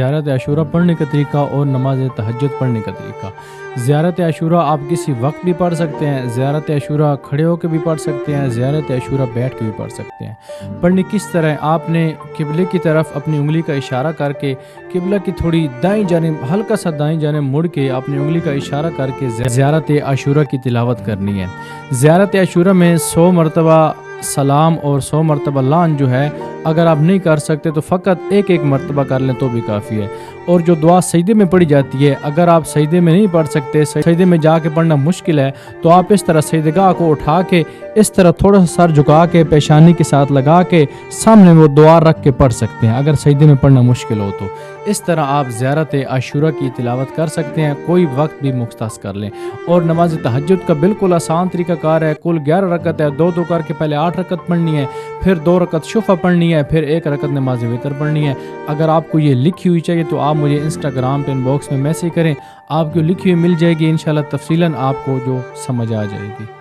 زیارت عاشورہ پڑھنے کا طریقہ اور نماز تہجد پڑھنے کا طریقہ۔ زیارت عاشورہ آپ کسی وقت بھی پڑھ سکتے ہیں، زیارت عاشورہ کھڑے ہو کے بھی پڑھ سکتے ہیں، زیارت عاشورہ بیٹھ کے بھی پڑھ سکتے ہیں۔ پڑھنے کس طرح؟ آپ نے قبلے کی طرف اپنی انگلی کا اشارہ کر کے، قبلہ کی تھوڑی دائیں جانب ہلکا سا دائیں جانب مڑ کے اپنی انگلی کا اشارہ کر کے زیارت عاشورہ کی تلاوت کرنی ہے۔ زیارت عاشورہ میں 100 مرتبہ سلام اور 100 مرتبہ لعن جو ہے، اگر آپ نہیں کر سکتے تو فقط ایک مرتبہ کر لیں تو بھی کافی ہے۔ اور جو دعا سجدے میں پڑھی جاتی ہے، اگر آپ سجدے میں نہیں پڑھ سکتے، سجدے میں جا کے پڑھنا مشکل ہے، تو آپ اس طرح سجدگاہ کو اٹھا کے اس طرح تھوڑا سا سر جھکا کے پیشانی کے ساتھ لگا کے سامنے وہ دعا رکھ کے پڑھ سکتے ہیں، اگر سجدے میں پڑھنا مشکل ہو تو۔ اس طرح آپ زیارت عاشورہ کی تلاوت کر سکتے ہیں، کوئی وقت بھی مختص کر لیں۔ اور نماز تہجد کا بالکل آسان طریقہ کار ہے، کل 11 رکعت ہے، 2 کر کے پہلے 8 رکعت پڑھنی ہے، پھر 2 رکعت شفع پڑھنی ہے، پھر 1 رکعت نماز وتر پڑھنی ہے۔ اگر آپ کو یہ لکھی ہوئی چاہیے تو آپ مجھے انسٹاگرام پہ ان باکس میں میسج کریں، آپ کو لکھی ہوئی مل جائے گی، انشاءاللہ تفصیلاً آپ کو جو سمجھ آ جائے گی۔